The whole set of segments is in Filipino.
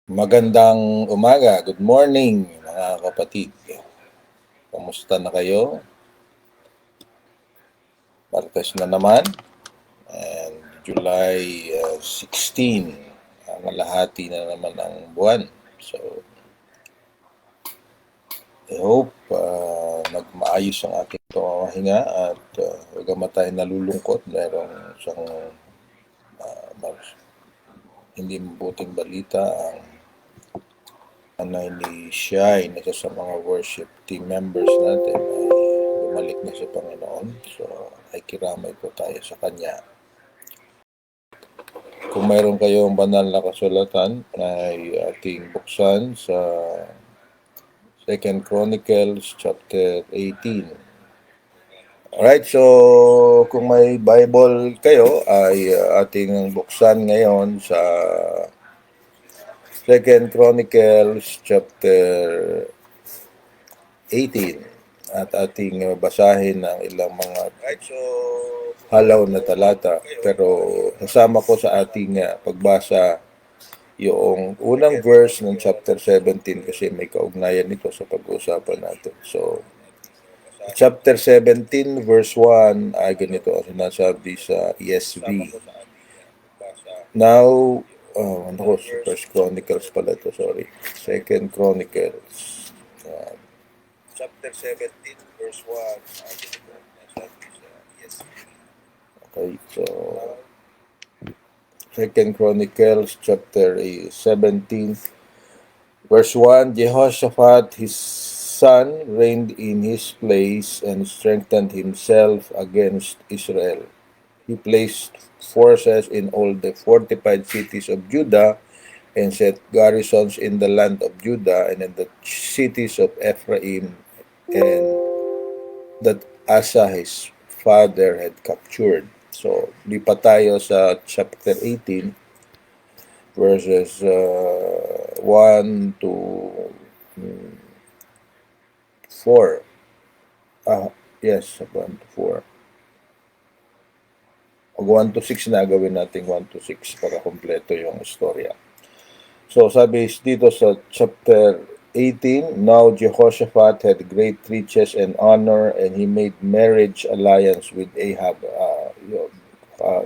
Magandang umaga, good morning mga kapatid. Kamusta na kayo? Martes na naman, and July 16, kalahati na naman ang buwan. So, I hope nagmaayos ang ating pamamahinga at huwag naman tayo nalulungkot. Mayroong isang hindi mabuting balita ang nanay ni Shai, na isa sa mga worship team members natin, ay bumalik na sa Panginoon. So, ay kiramay po tayo sa Kanya. Kung mayroon kayong banal na kasulatan, ay ating buksan sa 2 Chronicles chapter 18. Alright, so kung may Bible kayo, ay ating buksan ngayon sa 2 Chronicles chapter 18 at ating basahin ng ilang mga halaw na talata. Pero kasama ko sa ating pagbasa yung unang verse ng chapter 17 kasi may kaugnayan nito sa pag-uusapan natin. So, chapter 17 verse 1 ay ganito ang sinasabi sa ESV. Now, First Chronicles pala ito, sorry. 2 Chronicles. Chapter 17 verse 1 ay ganito ang sinasabi sa ESV. Okay, so 2 Chronicles chapter 17 verse 1, Jehoshaphat his son reigned in his place and strengthened himself against Israel. He placed forces in all the fortified cities of Judah and set garrisons in the land of Judah and in the cities of Ephraim and that Asa his father had captured. So, lipat tayo sa chapter 18 verses 1 to 4. Yes, 1 to 4. Pag 1 to 6 na, gawin natin 1 to 6 para kompleto yung istorya. So, sabi dito sa chapter 18, Now Jehoshaphat had great riches and honor, and he made marriage alliance with Ahab.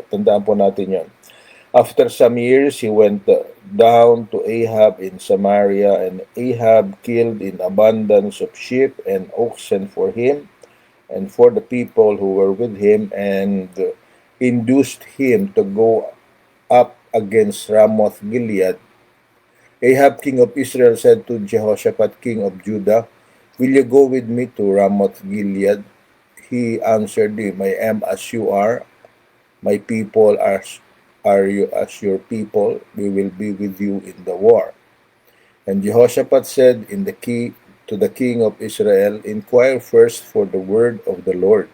Tandaan po natin yon. After some years, he went down to Ahab in Samaria, and Ahab killed in abundance of sheep and oxen for him and for the people who were with him, and induced him to go up against Ramoth Gilead. Ahab, king of Israel, said to Jehoshaphat, king of Judah, Will you go with me to Ramoth Gilead? He answered him, I am as you are. My people are you as your people. We will be with you in the war. And Jehoshaphat said to the king of Israel, Inquire first for the word of the Lord.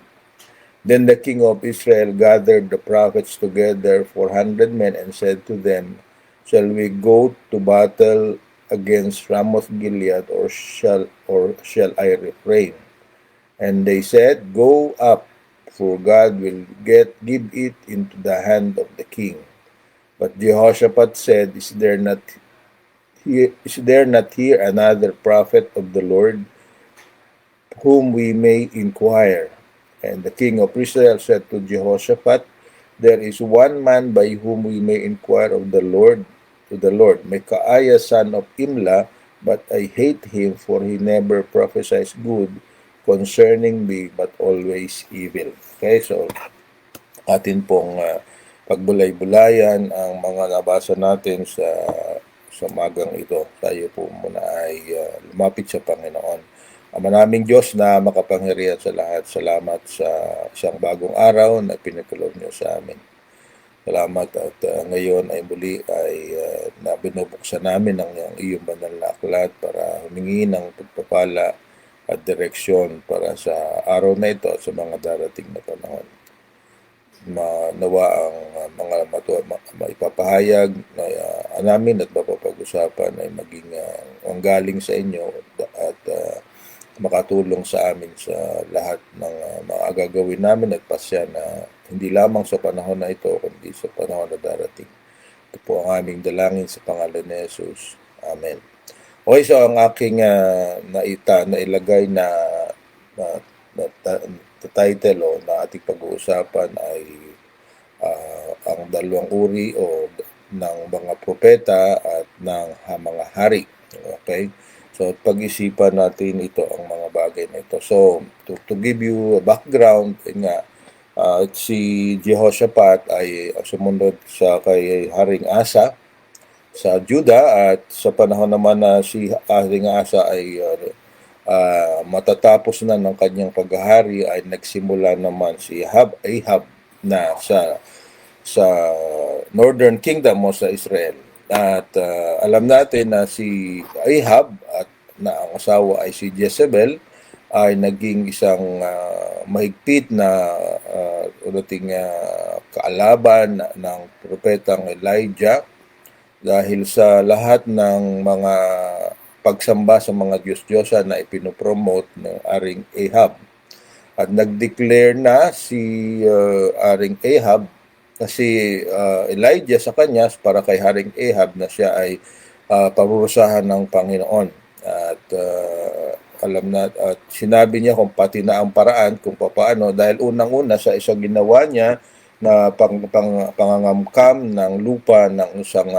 Then the king of Israel gathered the prophets together 400 men and said to them, Shall we go to battle against Ramoth Gilead, or shall I refrain? And they said, Go up, for God will give it into the hand of the king. But Jehoshaphat said, Is there not here another prophet of the Lord, whom we may inquire? And the king of Israel said to Jehoshaphat, There is one man by whom we may inquire of the Lord, Micaiah son of Imlah, but I hate him, for he never prophesies good concerning me, but always evil. Okay, so atin pong pagbulay-bulayan ang mga nabasa natin sa magang ito. Tayo po muna ay lumapit sa Panginoon. Ama naming Diyos na makapangyarihan sa lahat, salamat sa isang bagong araw na pinagkaloob niyo sa amin. Salamat at ngayon ay muli ay binubuksan namin ang iyong banal na aklat para humingi ng pagpapala at direksyon para sa araw na ito at sa mga darating na panahon. Nawa ang mga maipapahayag na namin at mapapag-usapan ay maging ang galing sa inyo at makatulong sa amin sa lahat ng mga gagawin namin at pasya na hindi lamang sa panahon na ito, kundi sa panahon na darating. Ito po ang aming dalangin sa pangalan ni Jesus. Amen. Okay, so ang aking nailagay na, na title o na ating pag-uusapan ay ang dalawang uri o ng mga propeta at ng mga hari. Okay? So, pag-isipan natin ito, ang mga bagay na ito. So, to give you a background, nga, si Jehoshaphat ay sumunod sa kay Haring Asa sa Juda, at sa panahon naman na si Haring Asa ay matatapos na ng kanyang paghahari, ay nagsimula naman si Ahab na sa Northern Kingdom o sa Israel. At alam natin na si Ahab at na ang asawa ay si Jezebel ay naging isang mahigpit na kaalaban ng propetang Elijah, dahil sa lahat ng mga pagsamba sa mga Diyos-Diyosan na ipinopromote ng Aring Ahab. At nag-declare na si Aring Ahab na si Elijah sa kanya para kay Haring Ahab na siya ay parurusahan ng Panginoon. At alam na at sinabi niya kung pati na ang paraan kung paano, dahil unang-una sa isang ginawa niya na pangangamkam ng lupa ng isang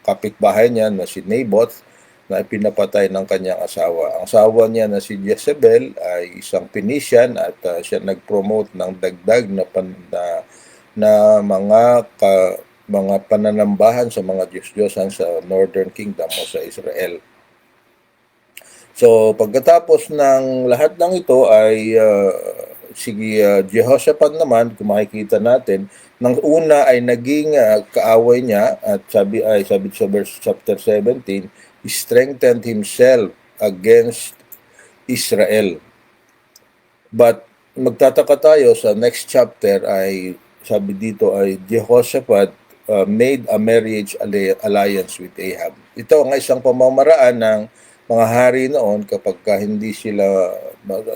kapitbahay niya na si Naboth, na pinapatay ng kanyang asawa. Ang asawa niya na si Jezebel ay isang Phoenician, at siya nag-promote ng dagdag na mga pananambahan sa mga Diyos-Diyosan sa Northern Kingdom o sa Israel. So, pagkatapos ng lahat ng ito ay si Jehoshaphat naman, kung makikita natin, nang una ay naging kaaway niya, at sabi sa verse chapter 17, he strengthened himself against Israel. But magtataka tayo sa next chapter, ay sabi dito ay Jehoshaphat made a marriage alliance with Ahab. Ito ang isang pamamaraan ng mga hari noon kapag hindi sila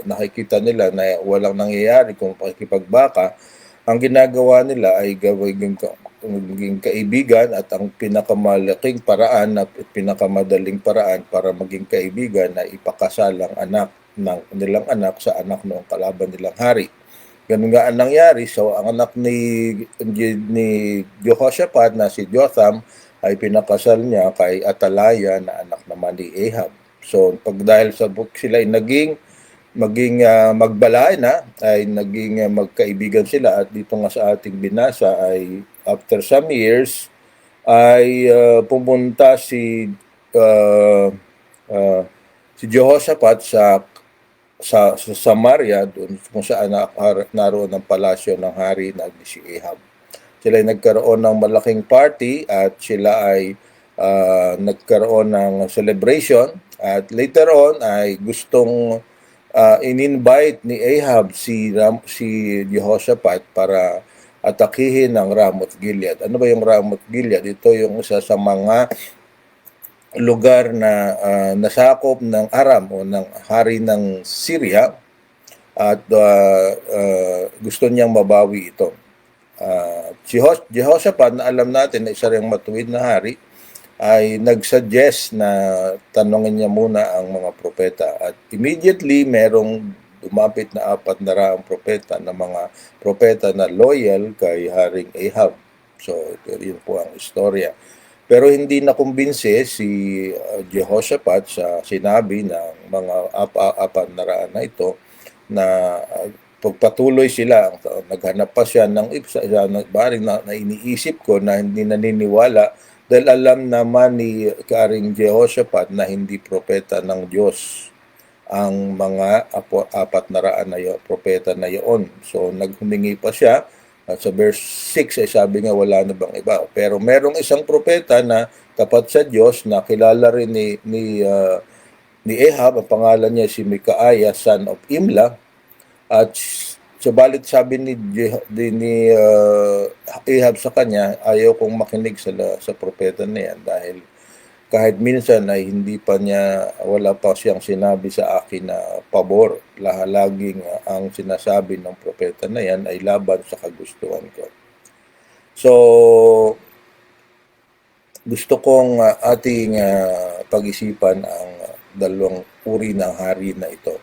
nakikita nila na walang nangyayari kung pakikipagbaka, ang ginagawa nila ay maging kaibigan, at ang pinakamalaking paraan at pinakamadaling paraan para maging kaibigan na ipakasal ang anak ng nilang anak sa anak ng kalaban nilang hari. Ganun nga ang nangyari. So, ang anak ni Jehoshaphat na si Jotham ay pinakasal niya kay Atalaya na anak naman ni Ahab. So, dahil sa sila ay maging magbalay na, ay naging magkaibigan sila, at dito nga sa ating binasa ay after some years ay pumunta si Jehoshaphat sa Samaria, doon kung saan naroon ang palasyo ng hari na si Ahab. Sila ay nagkaroon ng malaking party, at sila ay nagkaroon ng celebration, at later on ay gustong in-invite ni Ahab si Jehoshaphat para atakihin ang Ramoth Gilead. Ano ba yung Ramoth Gilead? Ito yung isa sa mga lugar na nasakop ng Aram o ng hari ng Syria, at gusto niyang mabawi ito. Jehoshaphat, na alam natin na isa ring matuwid na hari, ay nagsuggest na tanongin niya muna ang mga propeta, at immediately merong dumapit na 400 propeta, na mga propeta na loyal kay Haring Ahab. So, yun po ang istorya. Pero hindi nakumbinse si Jehoshaphat sa sinabi ng mga 400 na ito, na pagpatuloy sila. Naghanap pa siya ng baring na iniisip ko na hindi naniniwala, dahil alam naman ni Karing Jehoshaphat na hindi propeta ng Diyos ang mga 400 na propeta na yun. So naghumingi pa siya, at sa verse 6 ay sabi nga wala na bang iba. Pero merong isang propeta na tapat sa Diyos na kilala rin ni Ahab, ang pangalan niya si Micaiah, son of Imla. At subalit sabi ni Ahab sa kanya, ayaw kong makinig sa propeta na yan, dahil kahit minsan ay wala pa siyang sinabi sa akin na pabor. Laging ang sinasabi ng propeta na yan ay laban sa kagustuhan ko. So, gusto kong ating pag-isipan ang dalawang uri ng hari na ito.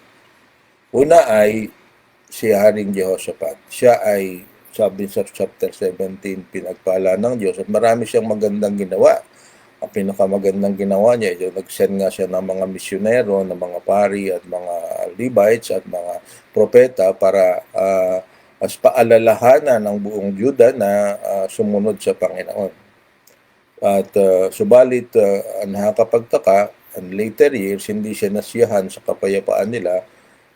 Una ay si Haring Jehoshaphat. Siya ay, sabi sa chapter 17, pinagpala ng Diyos at marami siyang magandang ginawa. Ang pinakamagandang ginawa niya, nag-send nga siya ng mga misyonero, ng mga pari at mga Levites at mga propeta para as paalalahanan ng buong Juda na sumunod sa Panginoon. At subalit, ang nakakapagtaka, in later years, hindi siya nasiyahan sa kapayapaan nila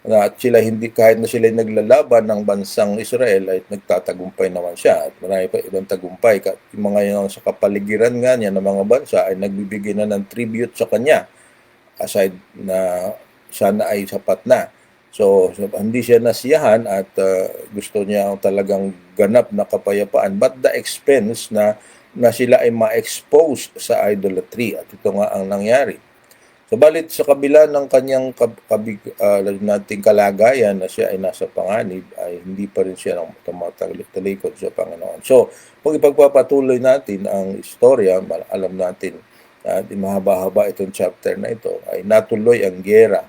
at sila hindi, kahit na sila naglalaban ng bansang Israel ay nagtatagumpay naman siya at marami pa ibang tagumpay. Yung mga yun sa kapaligiran nga niya ng mga bansa ay nagbibigay na ng tribute sa kanya aside na sana ay sapat na. So hindi siya nasiyahan at gusto niya talagang ganap na kapayapaan but the expense na sila ay ma-expose sa idolatry at ito nga ang nangyari. Subalit sa kabila ng kanyang nating kalagayan na siya ay nasa panganib, ay hindi pa rin siya tumatalikod sa Panginoon. So, kung ipagpapatuloy natin ang istorya, alam natin na mahaba-haba itong chapter na ito, ay natuloy ang giyera.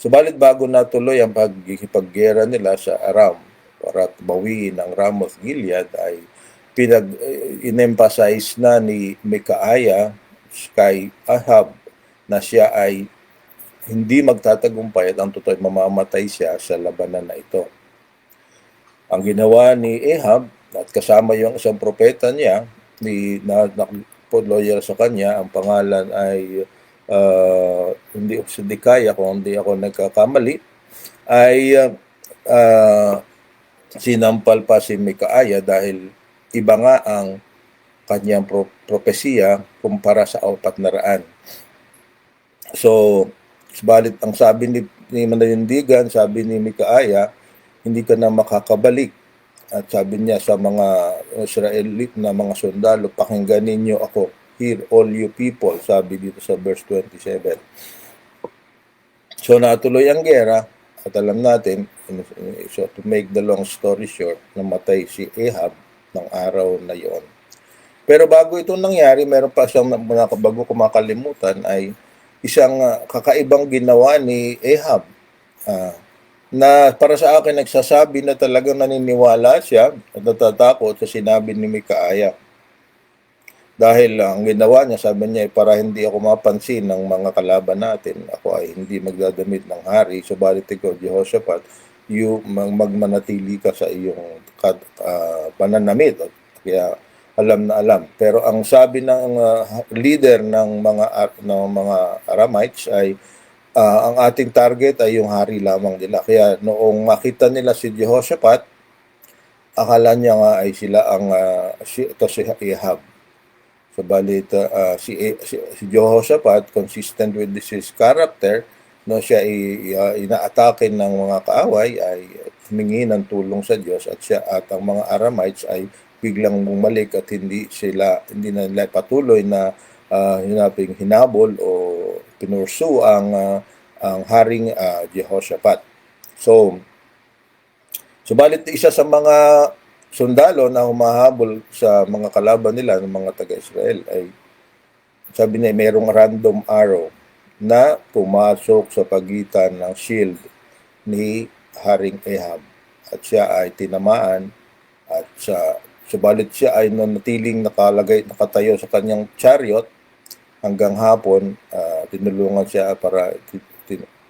Subalit bago natuloy ang pagkikipaggera nila sa Aram para bawiin ang Ramoth Gilead, ay in-emphasize na ni Micaiah kay Ahab na siya ay hindi magtatagumpay at ang totoo ay mamamatay siya sa labanan na ito. Ang ginawa ni Ahab at kasama yung isang propeta niya na loyal sa kanya, ang pangalan ay hindi Sedekaya kung hindi ako nagkakamali, ay sinampal pa si Micaiah dahil iba nga ang kanyang propesiya kumpara sa 400. So, subalit ang sabi ni Mananindigan, sabi ni Micaiah, hindi ka na makakabalik. At sabi niya sa mga Israelite na mga sundalo, pakinggan ninyo ako. Hear all you people, sabi dito sa verse 27. So, natuloy ang gera at alam natin, so to make the long story short, namatay si Ahab ng araw na yon. Pero bago itong nangyari, meron pa siyang bago ko makalimutan ay isang kakaibang ginawa ni Ahab na para sa akin nagsasabi na talagang naniniwala siya at natatakot sa sinabi ni Micaiah. Dahil ang ginawa niya, sabi niya, para hindi ako mapansin ng mga kalaban natin, ako ay hindi magdadamit ng hari, subalit ikaw, Jehoshaphat, magmanatili ka sa iyong pananamit. Kaya alam na alam. Pero ang sabi ng leader ng mga Aramites ay ang ating target ay yung hari lamang nila. Kaya noong makita nila si Jehoshaphat, akala niya nga ay sila ang ito si Ahab. Subalit si Jehoshaphat, consistent with his character, no, siya inaatake ng mga kaaway, ay humingi ng tulong sa Diyos at siya at ang mga Aramites ay biglang bumalik at hindi na nila patuloy na hinabol o pinursu ang haring Jehoshaphat. So, subalit isa sa mga sundalo na humahabol sa mga kalaban nila ng mga taga-Israel ay sabi niya mayroong random arrow na pumasok sa pagitan ng shield ni Haring Ahab at siya ay tinamaan at subalit siya ay nanatiling nakatayo sa kanyang chariot hanggang hapon. Tinulungan siya para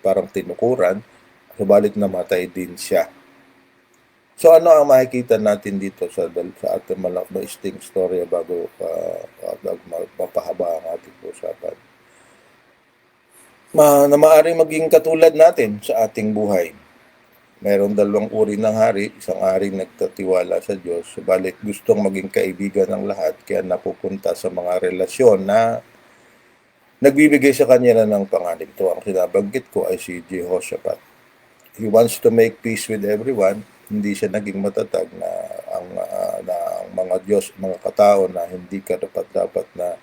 parang tinukuran, subalit namatay din siya. So ano ang makikita natin dito sa ating maisting storya bago mapahaba ang ating usapan? Na maaaring maging katulad natin sa ating buhay. Mayroong dalawang uri ng hari, isang haring nagtatiwala sa Diyos, subalit gustong maging kaibigan ng lahat, kaya napupunta sa mga relasyon na nagbibigay sa kanya na ng panganib. Ito ang sinabanggit ko ay si Jehoshaphat. He wants to make peace with everyone. Hindi siya naging matatag na ang mga Diyos, mga katao na hindi ka dapat na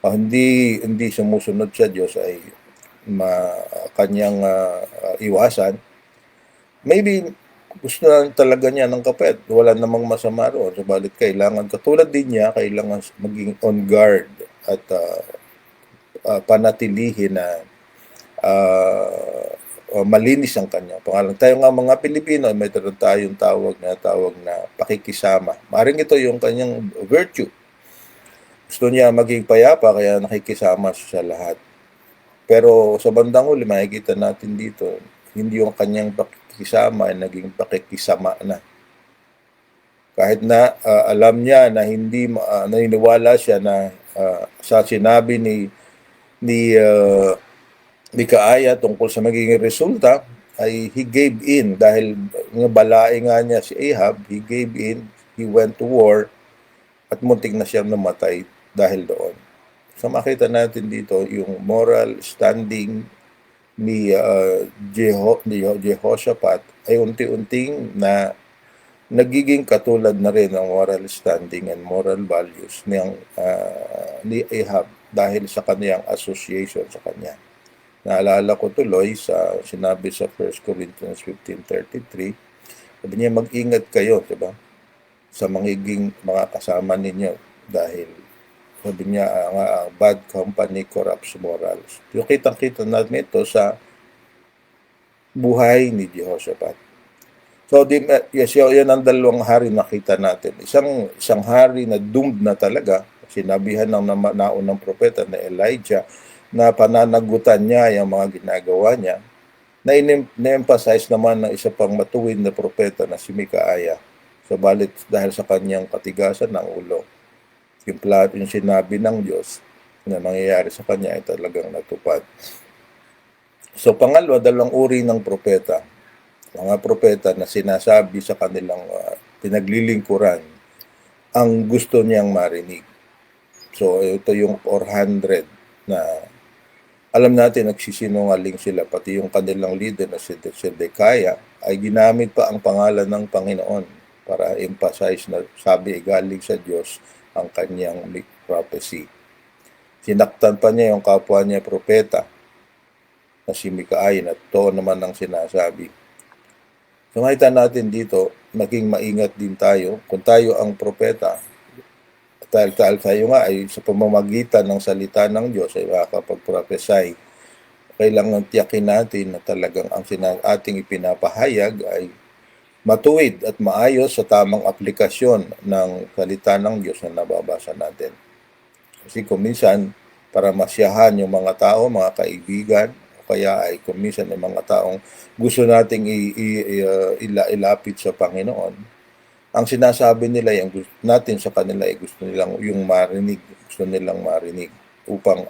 hindi sumusunod sa Diyos ay kanyang iwasan. Maybe gusto na talaga niya ng kapet. Wala namang masama roon. Subalit kailangan, katulad din niya, kailangan maging on guard at panatilihin na malinis ang kanyang pangalan. Tayo nga mga Pilipino, may tayong tawag na pakikisama. Maring ito yung kanyang virtue. Gusto niya maging payapa kaya nakikisama siya sa lahat. Pero sa bandang huli, makikita natin dito, hindi yung kanyang pakikisama ay naging pakikisama na. Kahit na alam niya na hindi naniniwala siya na sa sinabi ni Kaaya tungkol sa magiging resulta ay he gave in dahil balae nga niya si Ahab, he gave in, he went to war at muntik na siyang namatay dahil doon. So makita natin dito yung moral standing ni Jehoshaphat ay unti-unting na nagiging katulad na rin ang moral standing and moral values ni Ahab dahil sa kaniyang association sa kanya. Naalala ko tuloy sa sinabi sa 1 Corinthians 15:33, sabi niya mag-ingat kayo, diba? Sa mga kasama ninyo dahil sabi niya bad company corrupts morals. Yung kitang-kita natin ito sa buhay ni Jehoshaphat. So, yes, yan ang dalawang hari nakita natin. Isang hari na doomed na talaga, sinabihan ng naunang propeta na Elijah, na pananagutan niya yung mga ginagawa niya, na-emphasize naman ng isa pang matuwid na propeta na si Mikaaya. Subalit dahil sa kanyang katigasan ng ulo, yung sinabi ng Diyos na mangyayari sa kanya ay talagang natupad. So pangalawa, dalawang uri ng propeta. Mga propeta na sinasabi sa kanilang pinaglilingkuran ang gusto niyang marinig. So ito yung 400 na alam natin nagsisinungaling sila, pati yung kanilang leader na si Zedekiah ay ginamit pa ang pangalan ng Panginoon para emphasize na sabi galing sa Diyos ang kanyang prophecy. Sinaktan pa niya yung kapwa niya propeta na si Mikaaya na to naman ang sinasabi. So makita natin dito, maging maingat din tayo kung tayo ang propeta. Dahil tayo nga ay sa pamamagitan ng salita ng Diyos ay makakapag-prophesy. Kailangan tiyakin natin na talagang ang ating ipinapahayag ay matuwid at maayos sa tamang aplikasyon ng salita ng Diyos na nababasa natin. Kasi kung minsan, para masyahan yung mga tao, mga kaibigan, o kaya ay kung minsan yung mga taong gusto nating ilapit sa Panginoon, ang sinasabi nila yung natin sa kanila ay gusto nilang marinig upang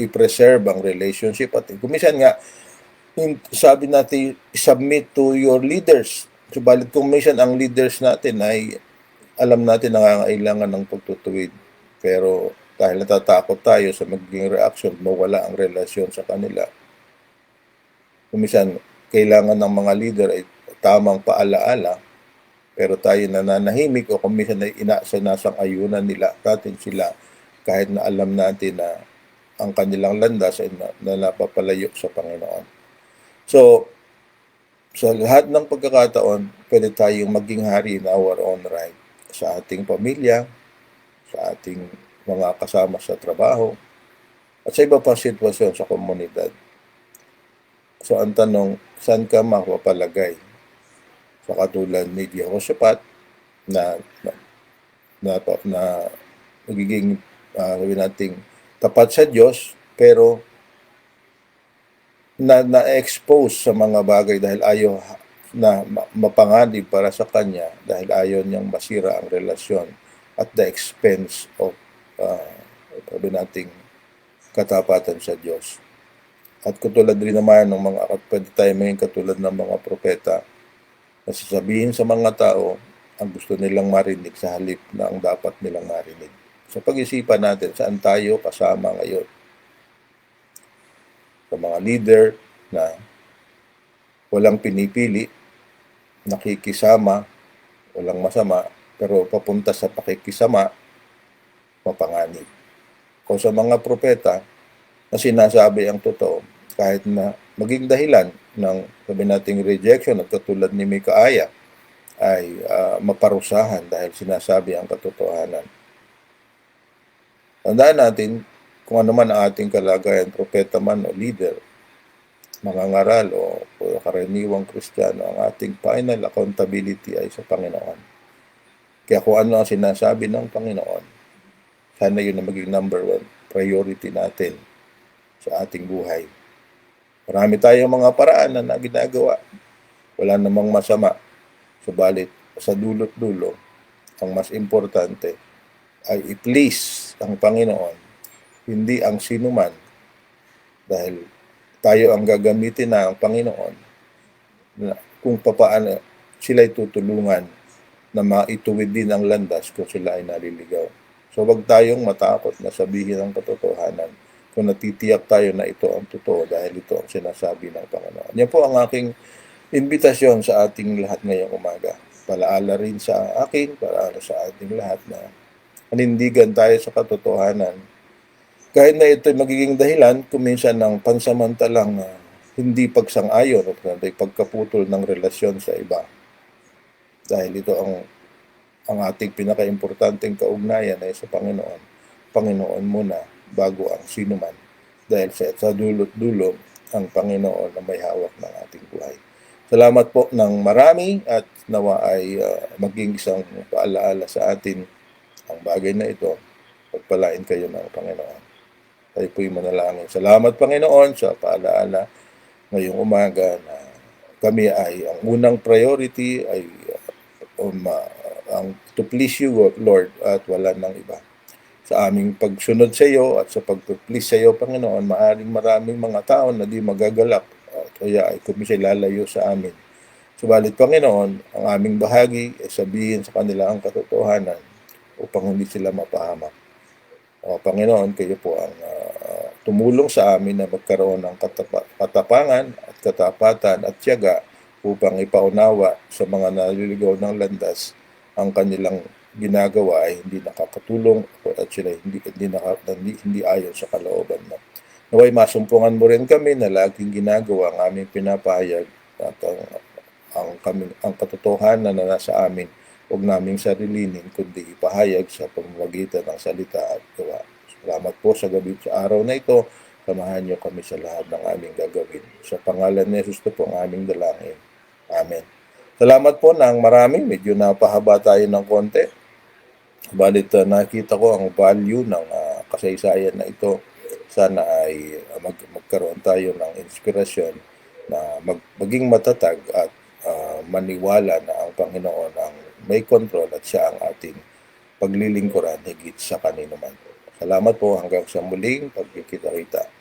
i-preserve ang relationship at kumisan nga sabi natin submit to your leaders. Subalit kumisan ang leaders natin ay alam natin nangangailangan ng pagtutuwid, pero dahil natatakot tayo sa magiging reaction, mawala ang relasyon sa kanila. Kumisan kailangan ng mga leader ay tamang paalaala, pero tayo nananahimik o kung minsan ay nasang ayunan nila natin sila kahit na alam natin na ang kanilang landas ay na napapalayo sa Panginoon. So, sa lahat ng pagkakataon, pwede tayong maging hari in our own right sa ating pamilya, sa ating mga kasama sa trabaho, at sa iba pang sitwasyon sa komunidad. So, ang tanong, saan ka mapapalagay? So katulad ni Jehoshaphat na magiging sabi nating tapat sa Diyos pero na-expose sa mga bagay dahil ayaw na mapanganib para sa kanya dahil ayaw niyang masira ang relasyon at the expense of sabi nating katapatan sa Diyos. At katulad rin naman ng pwede tayo maging katulad ng mga propeta na sasabihin sa mga tao ang gusto nilang marinig sa halip na ang dapat nilang marinig. So pag-isipan natin saan tayo kasama ngayon. Sa mga leader na walang pinipili, nakikisama, walang masama, pero papunta sa pakikisama, mapanganib. O sa mga propeta na sinasabi ang totoo, kahit na maging dahilan ng sabi nating rejection at katulad ni Mikaaya ay maparusahan dahil sinasabi ang katotohanan. Tandaan natin, kung ano man ang ating kalagayan, propeta man o leader, mangangaral o karaniwang Kristiyano, ang ating final accountability ay sa Panginoon. Kaya kung ano ang sinasabi ng Panginoon, sana yun ang maging number one priority natin sa ating buhay. Marami tayong mga paraan na ginagawa. Wala namang masama. Subalit, sa dulot-dulo, ang mas importante ay i-please ang Panginoon, hindi ang sinuman, dahil tayo ang gagamitin ng Panginoon na kung papaano sila'y tutulungan na maituwid din ang landas kung sila ay naliligaw. So wag tayong matakot na sabihin ang katotohanan kung natitiyak tayo na ito ang totoo dahil ito ang sinasabi ng Panginoon. Yan po ang aking imbitasyon sa ating lahat ngayong umaga. Palaala rin sa akin, palaala sa ating lahat na panindigan tayo sa katotohanan. Kahit na ito magiging dahilan kuminsan ng pansamantalang hindi pagsang-ayon o pagkaputol ng relasyon sa iba. Dahil ito ang ating pinaka-importanteng kaugnayan ay sa Panginoon. Panginoon muna bago ang sinuman. Dahil sa dulot-dulo, ang Panginoon na may hawak ng ating buhay. Salamat po ng marami at nawa ay maging isang paalaala sa atin ang bagay na ito. Pagpalain kayo ng Panginoon. Tayo po'y manalangin. Salamat Panginoon sa paalaala ngayong umaga na kami ay ang unang priority ay ang to please you, Lord, at wala nang iba. Sa aming pagsunod sa iyo at sa pag-please sa iyo, Panginoon, maraming mga tao na di magagalak at kaya ay kumisay lalayo sa amin. Subalit, Panginoon, ang aming bahagi ay sabihin sa kanila ang katotohanan upang hindi sila mapahamak. Panginoon, kayo po ang tumulong sa amin na magkaroon ng katapangan at katapatan at tiyaga upang ipaunawa sa mga naliligaw ng landas ang kanilang ginagawa ay hindi nakakatulong at sila hindi ayon sa kalooban mo. Naway masumpungan mo rin kami na laging ginagawa ang aming pinapahayag at ang katotohanan na nasa amin, huwag naming sarilinin kundi ipahayag sa pamamagitan ng salita at gawa. Salamat po sa gabi sa araw na ito. Samahan niyo kami sa lahat ng aming gagawin. Sa pangalan ni Jesus po ang aming dalangin. Amen. Salamat po ng marami. Medyo napahaba tayo ng konti. Balit nakita ko ang value ng kasaysayan na ito. Sana ay magkaroon tayo ng inspirasyon na maging matatag at maniwala na ang Panginoon ang may kontrol at siya ang ating paglilingkuran higit sa kanino man. Salamat po hanggang sa muling pagkikita-kita.